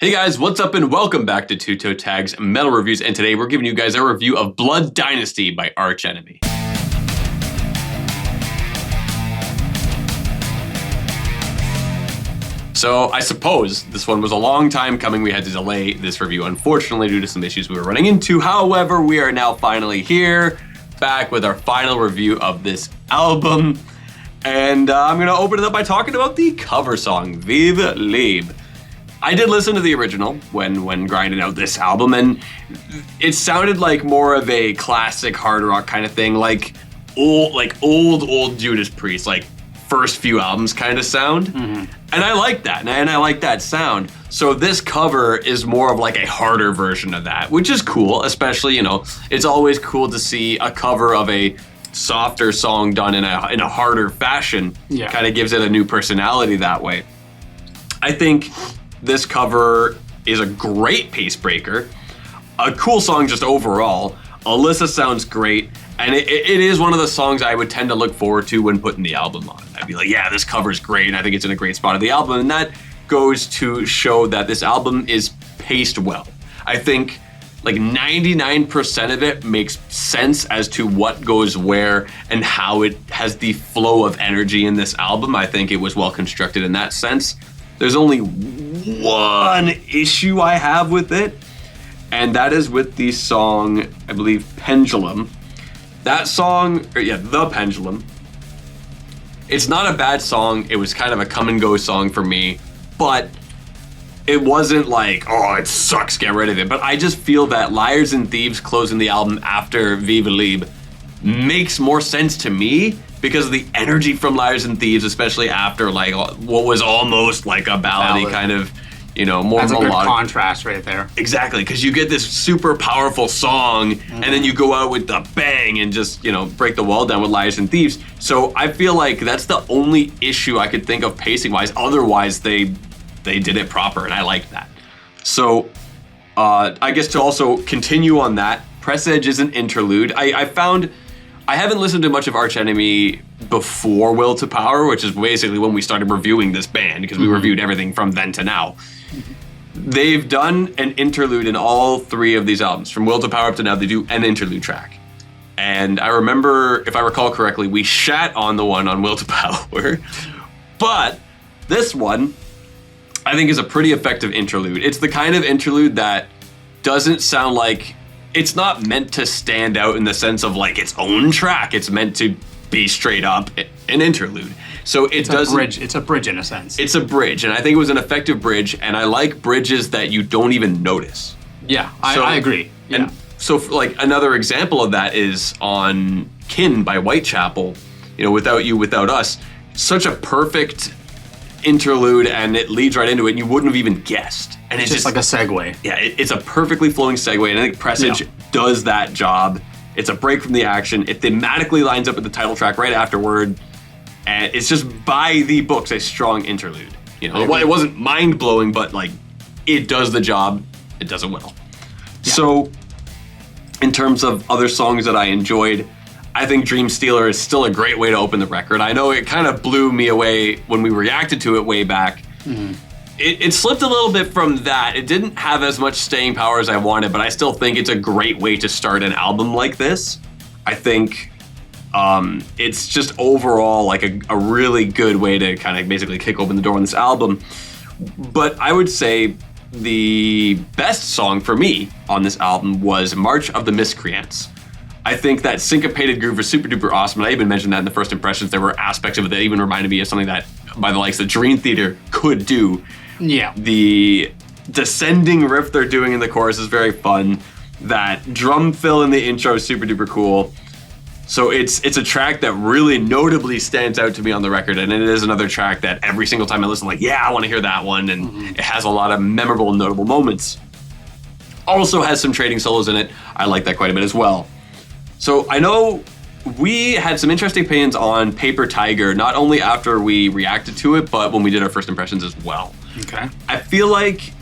Hey guys, what's up and welcome back to Toe Tags Metal Reviews, and today we're giving you guys a review of Blood Dynasty by Arch Enemy. So I suppose this one was a long time coming. We had to delay this review, unfortunately, due to some issues we were running into. However, we are now finally here, back with our final review of this album. And I'm going to open it up by talking about the cover song, Vive Liebe. I did listen to the original when grinding out this album, and it sounded like more of a classic hard rock kind of thing, like old Judas Priest, like first few albums kind of sound. Mm-hmm. And I like that, and I like that sound. So this cover is more of like a harder version of that, which is cool, especially, it's always cool to see a cover of a softer song done in a harder fashion. Yeah. Kind of gives it a new personality that way. I think this cover is a great pace breaker, a cool song just overall. Alyssa sounds great, and it is one of the songs I would tend to look forward to when putting the album on. I'd be like, yeah, this cover's great, and I think it's in a great spot of the album, and that goes to show that this album is paced well. I think like 99% of it makes sense as to what goes where and how it has the flow of energy in this album. I think it was well constructed in that sense. There's only one issue I have with it, and that is with the song, I believe, Pendulum. That song, The Pendulum. It's not a bad song. It was kind of a come and go song for me, but it wasn't like, oh, it sucks, get rid of it. But I just feel that Liars and Thieves closing the album after Vive Liebe makes more sense to me because of the energy from Liars and Thieves, especially after like what was almost like a ballady kind of, more That's melodic. That's a good contrast right there. Exactly, because you get this super powerful song, and then you go out with the bang and just, break the wall down with Liars and Thieves. So I feel like that's the only issue I could think of pacing-wise. Otherwise, they did it proper, and I like that. So I guess to also continue on that, Press Edge is an interlude. I haven't listened to much of Arch Enemy before Will to Power, which is basically when we started reviewing this band, because we reviewed everything from then to now. They've done an interlude in all three of these albums. From Will to Power up to now, they do an interlude track. And I remember, if I recall correctly, we shat on the one on Will to Power. But this one, I think, is a pretty effective interlude. It's the kind of interlude that doesn't sound like... It's not meant to stand out in the sense of like its own track. It's meant to be straight up an interlude. So it's a bridge. It's a bridge in a sense. It's a bridge, and I think it was an effective bridge. And I like bridges that you don't even notice. Yeah, I agree. Yeah. And so, like another example of that is on "Kin" by Whitechapel. Without You, Without Us. Such a perfect interlude, and it leads right into it, and you wouldn't have even guessed. And it's just like a segue. Yeah, it's a perfectly flowing segue, and I think Press Edge does that job. It's a break from the action. It thematically lines up with the title track right afterward, and it's just by the books a strong interlude. It wasn't mind-blowing, but like it does the job. It does it well. Yeah. So, in terms of other songs that I enjoyed, I think Dream Stealer is still a great way to open the record. I know it kind of blew me away when we reacted to it way back. Mm-hmm. It slipped a little bit from that. It didn't have as much staying power as I wanted, but I still think it's a great way to start an album like this. I think it's just overall like a really good way to kind of basically kick open the door on this album. But I would say the best song for me on this album was March of the Miscreants. I think that syncopated groove was super duper awesome, and I even mentioned that in the first impressions. There were aspects of it that even reminded me of something that, by the likes of Dream Theater, could do. Yeah. The descending riff they're doing in the chorus is very fun. That drum fill in the intro is super duper cool. So it's a track that really notably stands out to me on the record, and it is another track that every single time I listen, I'm like, yeah, I want to hear that one, and it has a lot of memorable and notable moments. Also has some trading solos in it. I like that quite a bit as well. So I know we had some interesting opinions on Paper Tiger, not only after we reacted to it, but when we did our first impressions as well. Okay. I feel like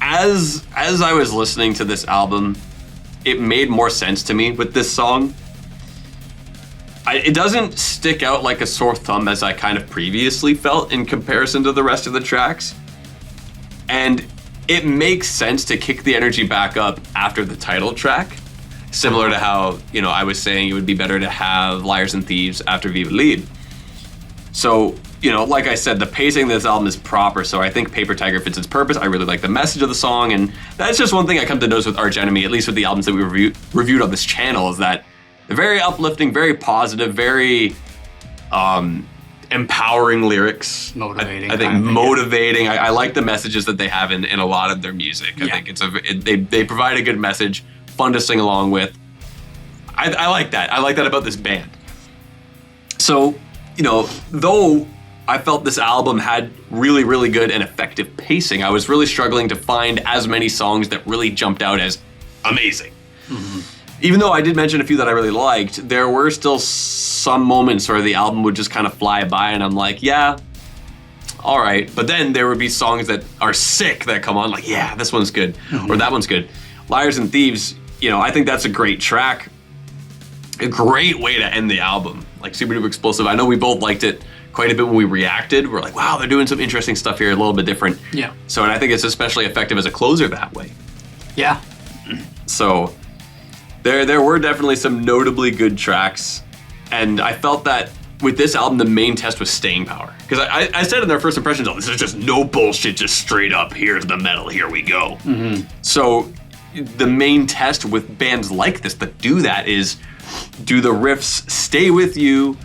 as I was listening to this album, it made more sense to me with this song. It doesn't stick out like a sore thumb as I kind of previously felt in comparison to the rest of the tracks. And it makes sense to kick the energy back up after the title track. Similar to how, I was saying it would be better to have Liars and Thieves after Viva Lead. So, like I said, the pacing of this album is proper, so I think Paper Tiger fits its purpose. I really like the message of the song, and that's just one thing I come to notice with Arch Enemy, at least with the albums that we reviewed on this channel, is that they're very uplifting, very positive, very empowering lyrics. Motivating. I think motivating. I like the messages that they have in a lot of their music. I think they provide a good message, fun to sing along with. I like that. I like that about this band. So, though I felt this album had really, really good and effective pacing, I was really struggling to find as many songs that really jumped out as amazing. Mm-hmm. Even though I did mention a few that I really liked, there were still some moments where the album would just kind of fly by and I'm like, yeah, all right. But then there would be songs that are sick that come on, like, yeah, this one's good, or that one's good. Liars and Thieves, I think that's a great track. A great way to end the album. Like, super duper explosive. I know we both liked it quite a bit when we reacted. We're like, wow, they're doing some interesting stuff here, a little bit different. Yeah. So, and I think it's especially effective as a closer that way. Yeah. So, there were definitely some notably good tracks. And I felt that with this album, the main test was staying power. Because I said in their first impressions, oh, this is just no bullshit, just straight up, here's the metal, here we go. Mm-hmm. So, the main test with bands like this that do that is, do the riffs stay with you?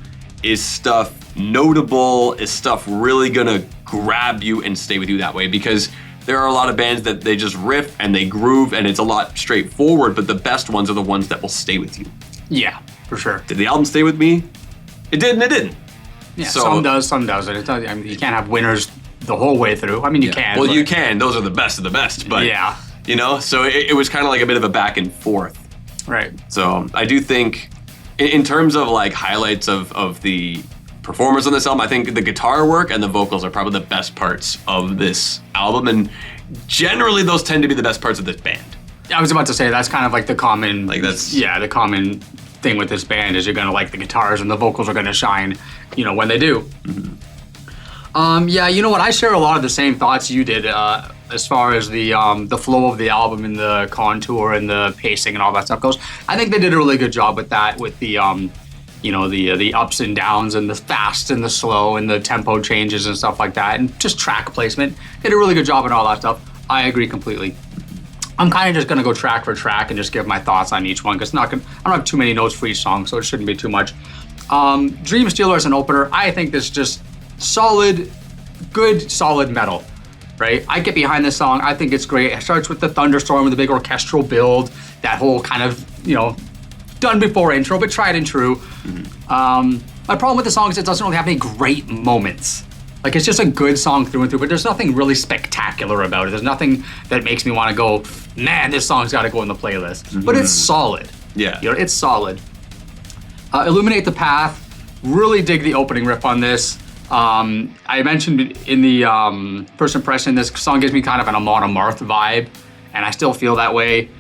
Is stuff notable? Is stuff really gonna grab you and stay with you that way? Because there are a lot of bands that they just riff and they groove and it's a lot straightforward, but the best ones are the ones that will stay with you. Yeah, for sure. Did the album stay with me? It did and it didn't. Yeah, so, some does, some doesn't. You can't have winners the whole way through. I mean, you can. Well, you can. Those are the best of the best, but yeah. So it was kind of like a bit of a back and forth. Right. So I do think, in terms of like highlights of the performers on this album, I think the guitar work and the vocals are probably the best parts of this album, and generally those tend to be the best parts of this band. I was about to say that's kind of like the common, the common thing with this band is you're gonna like the guitars and the vocals are gonna shine, when they do. Mm-hmm. You know what? I share a lot of the same thoughts you did. As far as the flow of the album and the contour and the pacing and all that stuff goes, I think they did a really good job with that, with the the ups and downs and the fast and the slow and the tempo changes and stuff like that, and just track placement. Did a really good job on all that stuff. I agree completely. I'm kind of just gonna go track for track and just give my thoughts on each one because I don't have too many notes for each song, so it shouldn't be too much. Dream Stealer as an opener, I think this just good solid metal. Right? I get behind this song. I think it's great. It starts with the thunderstorm with a big orchestral build, that whole kind of, done before intro, but tried and true. Mm-hmm. My problem with the song is it doesn't really have any great moments. Like, it's just a good song through and through, but there's nothing really spectacular about it. There's nothing that makes me want to go, man, this song's got to go in the playlist. Mm-hmm. But it's solid. Yeah. It's solid. Illuminate the Path. Really dig the opening riff on this. I mentioned in the first impression, this song gives me kind of an Amon Amarth vibe, and I still feel that way.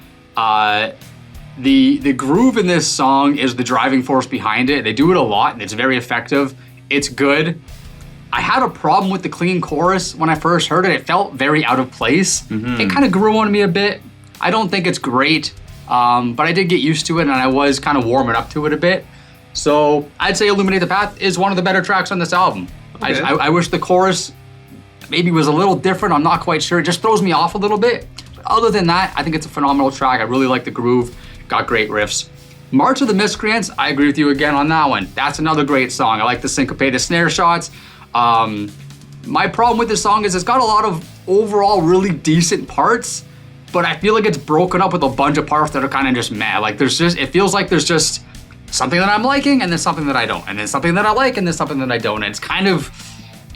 The groove in this song is the driving force behind it. They do it a lot, and it's very effective. It's good. I had a problem with the clean chorus when I first heard it. It felt very out of place. Mm-hmm. It kind of grew on me a bit. I don't think it's great, but I did get used to it, and I was kind of warming up to it a bit. So I'd say Illuminate the Path is one of the better tracks on this album. Okay. I wish the chorus maybe was a little different. I'm not quite sure. It just throws me off a little bit. But other than that, I think it's a phenomenal track. I really like the groove. Got great riffs. March of the Miscreants, I agree with you again on that one. That's another great song. I like the syncopated snare shots. My problem with this song is it's got a lot of overall really decent parts, but I feel like it's broken up with a bunch of parts that are kind of just meh. Like it feels like there's just something that I'm liking, and then something that I don't, and then something that I like, and then something that I don't. And it's kind of,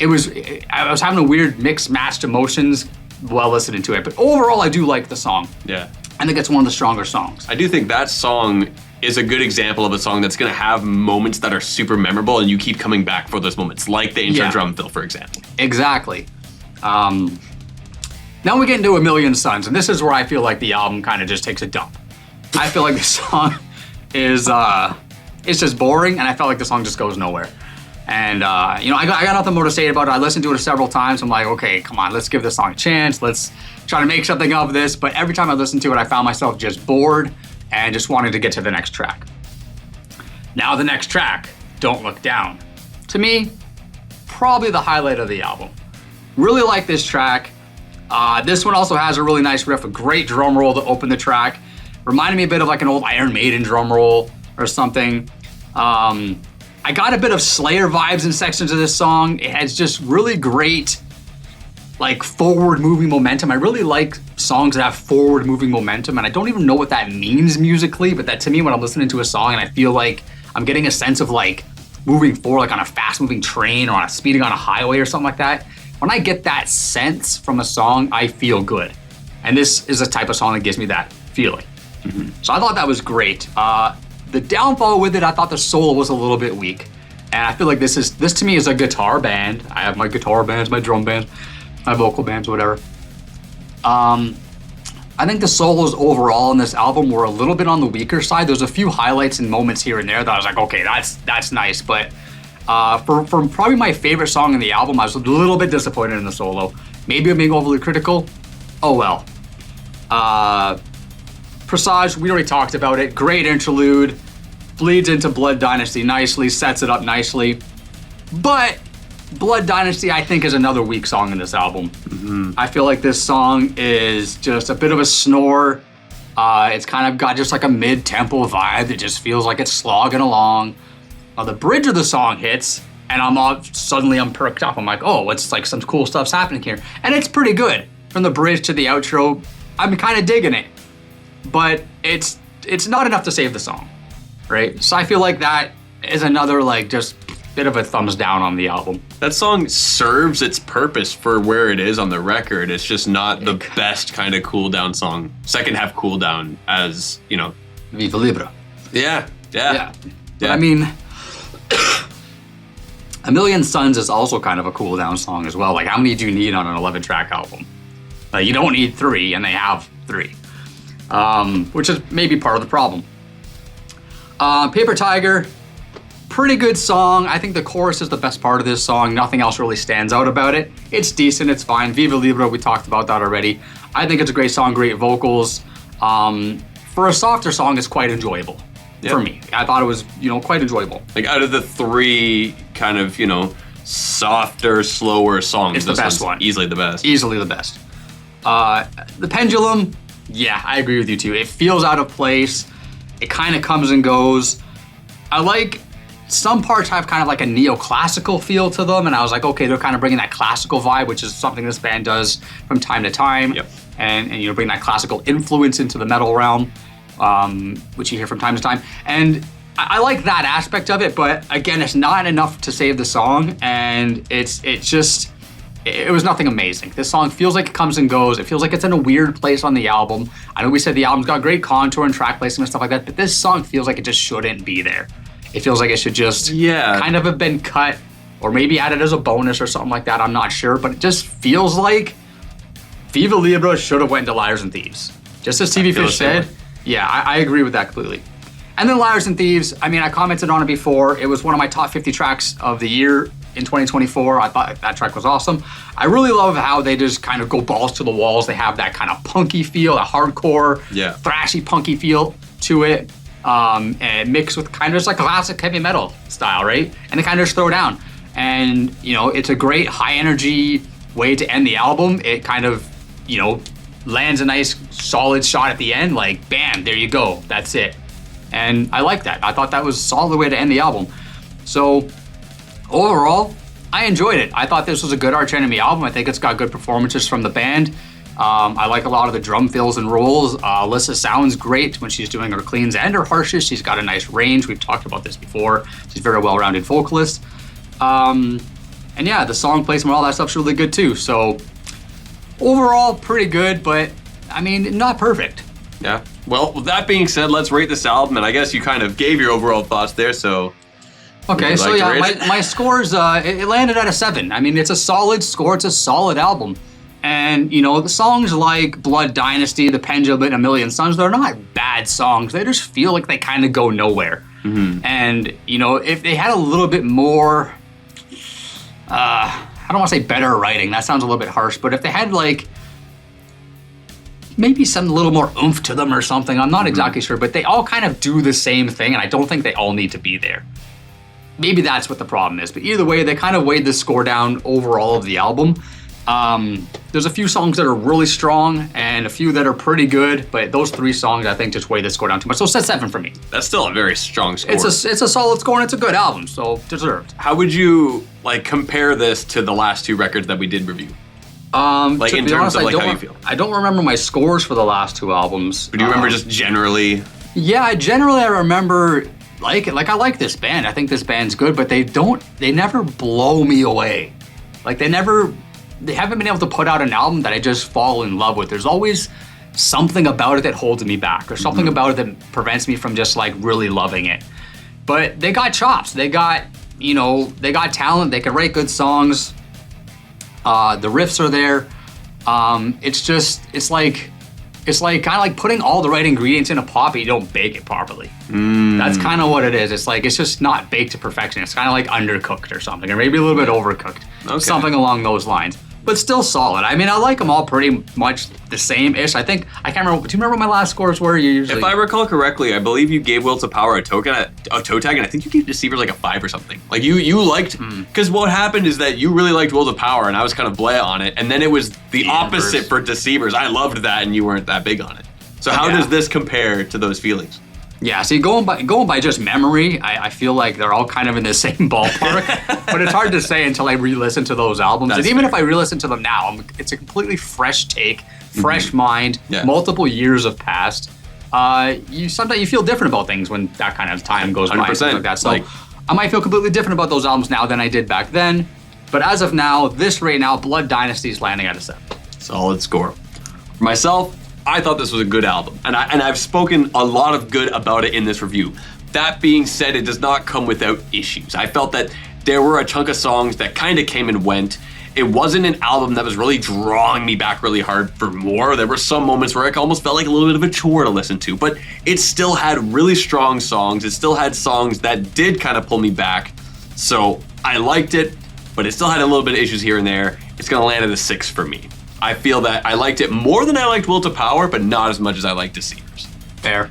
I was having a weird mixed matched emotions while listening to it. But overall, I do like the song. Yeah. I think it's one of the stronger songs. I do think that song is a good example of a song that's gonna have moments that are super memorable, and you keep coming back for those moments, like the intro drum fill, for example. Exactly. Now we get into A Million Suns, and this is where I feel like the album kind of just takes a dump. I feel like the song is it's just boring, and I felt like the song just goes nowhere. And, I got nothing more to say about it. I listened to it several times. I'm like, okay, come on, let's give this song a chance. Let's try to make something of this. But every time I listened to it, I found myself just bored and just wanted to get to the next track. Now the next track, Don't Look Down. To me, probably the highlight of the album. Really like this track. This one also has a really nice riff, a great drum roll to open the track. Reminded me a bit of like an old Iron Maiden drum roll or something. I got a bit of Slayer vibes in sections of this song. It has just really great, like, forward-moving momentum. I really like songs that have forward-moving momentum, and I don't even know what that means musically, but that to me, when I'm listening to a song and I feel like I'm getting a sense of, like, moving forward, like on a fast-moving train or speeding on a highway or something like that, when I get that sense from a song, I feel good. And this is a type of song that gives me that feeling. So I thought that was great. The downfall with it, I thought the solo was a little bit weak. And I feel like this to me is a guitar band. I have my guitar bands, my drum bands, my vocal bands, whatever. I think the solos overall in this album were a little bit on the weaker side. There's a few highlights and moments here and there that I was like, okay, that's nice. But for probably my favorite song in the album, I was a little bit disappointed in the solo. Maybe I'm being overly critical. Oh well. Presage, we already talked about it. Great interlude. Bleeds into Blood Dynasty nicely, sets it up nicely. But Blood Dynasty, I think, is another weak song in this album. I feel like this song is just a bit of a snore. It's kind of got just like a mid-tempo vibe that just feels like it's slogging along. The bridge of the song hits, and I'm perked up. I'm like, oh, it's like some cool stuff's happening here. And it's pretty good. From the bridge to the outro, I'm kind of digging it. But it's not enough to save the song, right? So I feel like that is another like just bit of a thumbs down on the album. That song serves its purpose for where it is on the record. It's just not the best kind of cool down song. Second half cool down as, Viva Libra. Yeah. But I mean, A Million Suns is also kind of a cool down song as well. Like, how many do you need on an 11-track album? Like, you don't need 3, and they have 3. Which is maybe part of the problem. Paper Tiger, pretty good song. I think the chorus is the best part of this song. Nothing else really stands out about it. It's decent, it's fine. Viva Libra, we talked about that already. I think it's a great song, great vocals. For a softer song, it's quite enjoyable for me. I thought it was, quite enjoyable. Like out of the 3 kind of, softer, slower songs, it's the best one. Easily the best. Easily the best. The Pendulum, yeah, I agree with you too. It feels out of place. It kind of comes and goes. I like some parts have kind of like a neoclassical feel to them, and I was like, okay, they're kind of bringing that classical vibe, which is something this band does from time to time. Yep. And bring that classical influence into the metal realm, which you hear from time to time. And I like that aspect of it, but again, it's not enough to save the song, and it was nothing amazing. This song feels like it comes and goes. It feels like it's in a weird place on the album. I know we said the album's got great contour and track placement and stuff like that, but this song feels like it just shouldn't be there. It feels like it should just kind of have been cut or maybe added as a bonus or something like that. I'm not sure, but it just feels like Viva Libra should have went to Liars and Thieves. Just as TV Fish said. Yeah, I agree with that completely. And then Liars and Thieves, I mean, I commented on it before. It was one of my top 50 tracks of the year in 2024. I thought that track was awesome. I really love how they just kind of go balls to the walls. They have that kind of punky feel, a hardcore, thrashy, punky feel to it. And mixed with kind of just like classic heavy metal style, right? And they kind of just throw down. And, it's a great high energy way to end the album. It kind of, lands a nice solid shot at the end, like bam, there you go, that's it. And I like that. I thought that was a solid way to end the album. So overall, I enjoyed it. I thought this was a good Arch Enemy album. I think it's got good performances from the band. I like a lot of the drum fills and rolls. Alyssa sounds great when she's doing her cleans and her harshes. She's got a nice range. We've talked about this before. She's a very well-rounded vocalist. And yeah, the song placement, all that stuff's really good too. So overall, pretty good, but I mean, not perfect. Yeah. Well, with that being said, let's rate this album. And I guess you kind of gave your overall thoughts there, so... Okay, so yeah, my scores, it landed at a 7. I mean, it's a solid score. It's a solid album. And, the songs like Blood Dynasty, The Pendulum, and A Million Suns, they're not bad songs. They just feel like they kind of go nowhere. Mm-hmm. And, if they had a little bit more I don't want to say better writing. That sounds a little bit harsh, but if they had like maybe some little more oomph to them or something, I'm not exactly sure, but they all kind of do the same thing, and I don't think they all need to be there. Maybe that's what the problem is, but either way, they kind of weighed the score down overall of the album. There's a few songs that are really strong and a few that are pretty good, but those 3 songs I think just weigh the score down too much. So it's a 7 for me. That's still a very strong score. It's a solid score and it's a good album, so deserved. How would you like compare this to the last 2 records that we did review? Like in terms of like how you feel. I don't remember my scores for the last 2 albums. But do you remember just generally? Yeah, I remember like I like this band. I think this band's good, but they never blow me away. Like they haven't been able to put out an album that I just fall in love with. There's always something about it that holds me back, or something about it that prevents me from just like really loving it. But they got chops. They got talent. They can write good songs. The riffs are there. It's like kind of like putting all the right ingredients in a pot, but you don't bake it properly. That's kind of what it is. It's just not baked to perfection. It's kind of like undercooked or something, or maybe a little bit overcooked. Okay. Something along those lines. But still solid. I mean, I like them all pretty much the same-ish. I can't remember. Do you remember what my last scores were? If I recall correctly, I believe you gave Will to Power a toe tag, and I think you gave Deceivers like a 5 or something. Like you liked, because what happened is that you really liked Will to Power, and I was kind of bleh on it, and then it was the opposite for Deceivers. I loved that, and you weren't that big on it. So how does this compare to those feelings? Yeah, see, going by just memory, I feel like they're all kind of in the same ballpark. But it's hard to say until I re-listen to those albums. And even if I re-listen to them now, it's a completely fresh take, fresh mind. Yeah. Multiple years have passed. Sometimes you feel different about things when that kind of time goes by. 100%. Like that. So I might feel completely different about those albums now than I did back then. But as of now, right now, Blood Dynasty is landing at a 7. Solid score. For myself, I thought this was a good album, and I've spoken a lot of good about it in this review. That being said, it does not come without issues. I felt that there were a chunk of songs that kind of came and went. It wasn't an album that was really drawing me back really hard for more. There were some moments where it almost felt like a little bit of a chore to listen to, but it still had really strong songs. It still had songs that did kind of pull me back. So I liked it, but it still had a little bit of issues here and there. It's gonna land at a 6 for me. I feel that I liked it more than I liked Will to Power, but not as much as I liked Deceivers. Fair.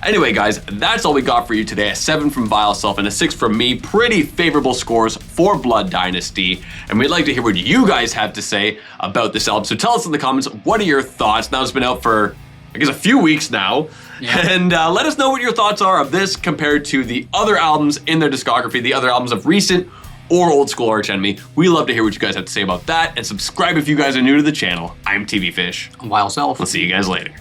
Anyway, guys, that's all we got for you today. A 7 from Vile Self and a 6 from me. Pretty favorable scores for Blood Dynasty. And we'd like to hear what you guys have to say about this album. So tell us in the comments, what are your thoughts? Now it's been out for, I guess, a few weeks now. Yeah. And let us know what your thoughts are of this compared to the other albums in their discography, the other albums of recent or old school Arch Enemy. We love to hear what you guys have to say about that, and subscribe if you guys are new to the channel. I'm TV Fish. I'm Vile Self. We'll see you guys later.